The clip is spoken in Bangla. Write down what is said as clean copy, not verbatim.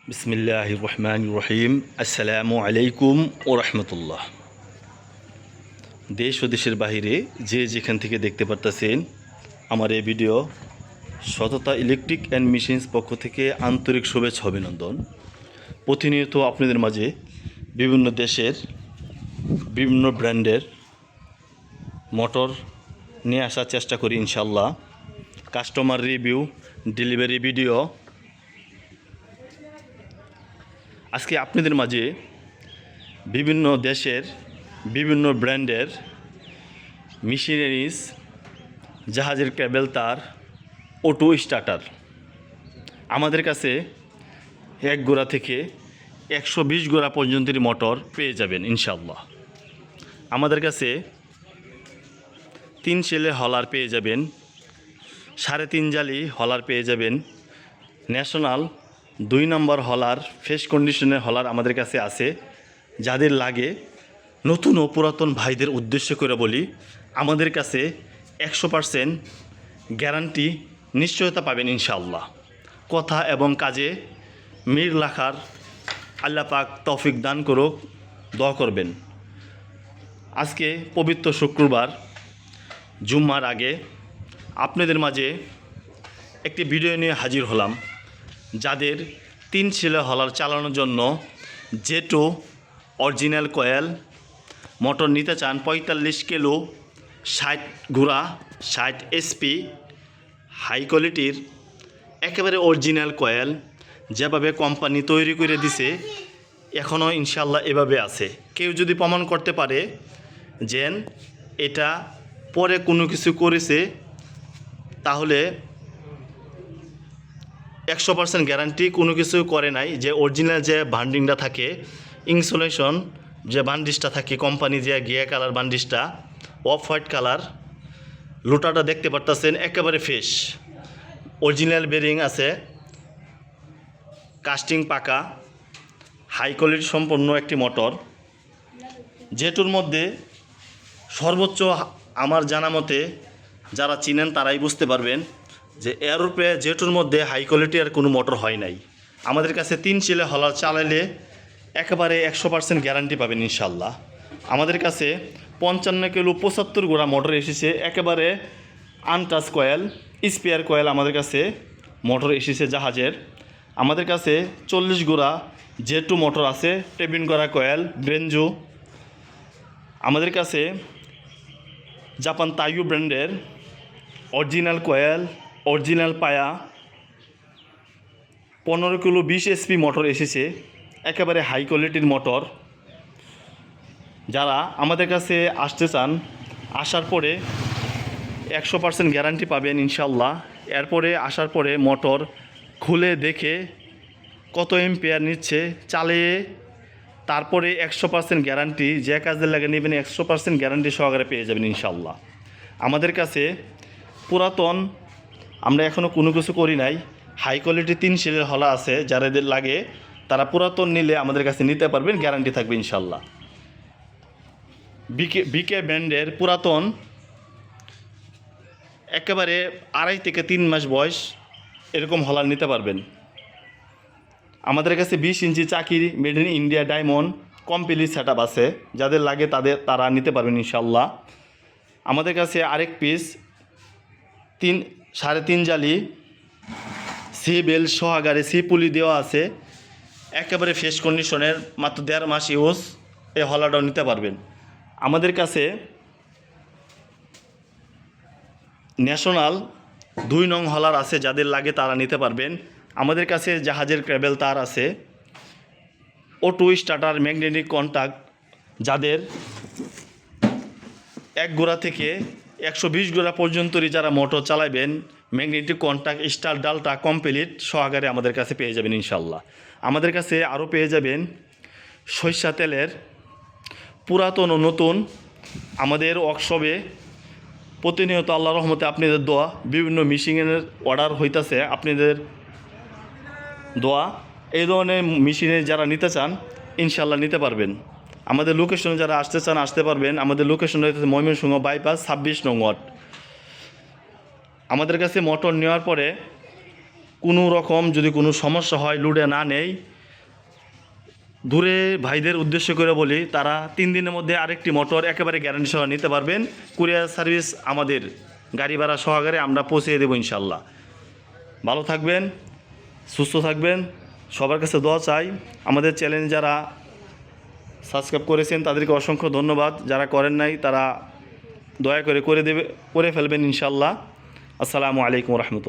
বিসমিল্লাহির রহমানির রহিম। আসসালামু আলাইকুম ও রহমতুল্লাহ। দেশ ও দেশের বাহিরে যে যেখান থেকে দেখতে পারতেছেন আমার এই ভিডিও, সততা ইলেকট্রিক অ্যান্ড মেশিনস পক্ষ থেকে আন্তরিক শুভেচ্ছা অভিনন্দন। প্রতিনিয়ত আপনাদের মাঝে বিভিন্ন দেশের বিভিন্ন ব্র্যান্ডের মোটর নিয়ে আসার চেষ্টা করি ইনশাল্লাহ। Customer review, delivery video. আজকে আপনাদের মাঝে বিভিন্ন দেশের বিভিন্ন ব্র্যান্ডের মেশিনারিজ, জাহাজের কেবল তার, অটো স্টার্টার আমাদের কাছে 1 গোড়া থেকে 120 গোড়া পর্যন্তই মোটর পেয়ে যাবেন ইনশাল্লাহ। আমাদের কাছে 3 সেলে হলার পেয়ে যাবেন, 3.5 জালি হলার পেয়ে যাবেন, ন্যাশনাল 2 নম্বর হলার, ফ্রেশ কন্ডিশনের হলার আমাদের কাছে আছে। যাদের লাগে, নতুন ও পুরাতন ভাইদের উদ্দেশ্য করে বলি, আমাদের কাছে 100% গ্যারান্টি নিশ্চয়তা পাবেন ইনশাআল্লাহ। কথা এবং কাজে মিল রাখার আল্লাহ পাক তৌফিক দান করুক, দোয়া করবেন। আজকে পবিত্র শুক্রবার, জুম্মার আগে আপনাদের মাঝে একটি ভিডিও নিয়ে হাজির হলাম। যাদের 3 সেলে হলার চালানোর জন্য জেটো অরিজিনাল কয়েল মোটর নিতে চান, 45 কিলো, 60 ঘোড়া, 60 এসপি, হাই কোয়ালিটির একেবারে অরিজিনাল কয়েল, যেভাবে কোম্পানি তৈরি করে দিছে এখনও ইনশাল্লাহ এভাবে আছে। কেউ যদি প্রমাণ করতে পারে যে এটা পরে কোনো কিছু করেছে, তাহলে 100% গ্যারান্টি, কোনো কিছু করে নাই। যে অরিজিনাল যে বান্ডিংটা থাকে, ইনসুলেশন যে বান্ডিশটা থাকে, কোম্পানি যে গিয়া কালার বান্ডিশটা, অফ হোয়াইট কালার, লোটাটা দেখতে পারতেছেন একেবারে ফ্রেশ, অরিজিনাল বেরিং আছে, কাস্টিং পাকা, হাই কোয়ালিটি সম্পন্ন একটি মোটর। যেটার মধ্যে সর্বোচ্চ, আমার জানা মতে যারা চিনেন তারাই বুঝতে পারবেন যে এরূপে যেটার মধ্যে হাই কোয়ালিটি আর কোনো মোটর হয় নাই। আমাদের কাছে 3 সেলে হলার চালাইলে একেবারে 100% গ্যারান্টি পাবেন ইনশাল্লাহ। আমাদের কাছে 55 কিলো 75 গোড়া মোটর এসেছে, একেবারে আনটাচ কয়েল, স্পেয়ার কয়েল আমাদের কাছে মোটর এসেছে জাহাজের। আমাদের কাছে 40 গোড়া জেটু মোটর আছে, টেবিন করা কয়েল, ব্রেঞ্জো। আমাদের কাছে জাপান তাইয়ু ব্র্যান্ডের অরিজিনাল কয়েল, অরিজিনাল পায়া 15 কিলো 20 এসপি মোটর এসেছে, একেবারে হাই কোয়ালিটির মোটর। যারা আমাদের কাছে আসতে চান, আসার পরে 100% গ্যারান্টি পাবেন ইনশাল্লাহ। এরপরে আসার পরে মোটর খুলে দেখে কত এম্পিয়ার নিচ্ছে, চালিয়ে তারপরে 100% গ্যারান্টি, যে কাজে লাগে নেবেন 100% গ্যারান্টি সহকারে পেয়ে যাবেন ইনশাল্লাহ। আমাদের কাছে পুরাতন, আমরা এখনও কোনো কিছু করি নাই, হাই কোয়ালিটি 3 সেলের হলা আছে। যাদের লাগে তারা পুরাতন নিলে আমাদের কাছে নিতে পারবেন, গ্যারান্টি থাকবে ইনশাল্লাহ। বিকে ব্র্যান্ডের পুরাতন, একেবারে 2.5 থেকে 3 মাস বয়স এরকম হলার নিতে পারবেন। আমাদের কাছে 20 ইঞ্চি চাকির made in India diamond complete set up আছে। যাদের লাগে তারা নিতে পারবেন ইনশাল্লাহ। আমাদের কাছে আরেক পিস 3.5 জালি সি বেল সহকারে সি পুলি দেওয়া আছে, একেবারে ফ্রেশ কন্ডিশনের, মাত্র 1.5 মাস ইউজ, এই হলাটাও নিতে পারবেন। আমাদের কাছে ন্যাশনাল 2 নং হলার আছে, যাদের লাগে তারা নিতে পারবেন। আমাদের কাছে জাহাজের কেবল তার আছে, অটো স্টার্টার ম্যাগনেটিক কন্ট্যাক্ট, যাদের 1 গোড়া থেকে 120 গোড়া পর্যন্তই যারা মোটর চালাবেন, ম্যাগনেটিক কন্ট্যাক্ট স্টার ডালটা কমপ্লিট সহকারে আমাদের কাছে পেয়ে যাবেন ইনশাল্লাহ। আমাদের কাছে আরও পেয়ে যাবেন সরিষা তেলের পুরাতন ও নতুন। আমাদের ওয়ার্কশপে প্রতিনিয়ত আল্লাহর রহমতে আপনাদের দোয়া বিভিন্ন মেশিনের অর্ডার হইতাছে, আপনাদের দোয়া। এই ধরনের মেশিনে যারা নিতে চান ইনশাল্লাহ নিতে পারবেন। আমাদের লোকেশনে যারা আসতে চান আসতে পারবেন। আমাদের লোকেশন হইতেছে ময়মনসিংহ বাইপাস 26 নং ওয়ার্ড। আমাদের কাছে মোটর নেওয়ার পরে কোনো রকম যদি কোনো সমস্যা হয়, লোডে না নেই, দূরে ভাইদের উদ্দেশ্য করে বলি, তারা 3 দিনের মধ্যে আরেকটি মোটর একেবারে গ্যারান্টি সহ নিতে পারবেন। কুরিয়ার সার্ভিস আমাদের গাড়ি ভাড়া সহকারে আমরা পৌঁছে দেবো ইনশাল্লাহ। ভালো থাকবেন, সুস্থ থাকবেন, সবার কাছে দোয়া চাই। আমাদের চ্যানেল যারা সাবস্ক্রাইব করেছেন তাদেরকে অসংখ্য ধন্যবাদ, যারা করেন নাই তারা দয়া করে করে ফেলবেন ইনশাল্লাহ। আসসালামু আলাইকুম রহমতুল্লাহ।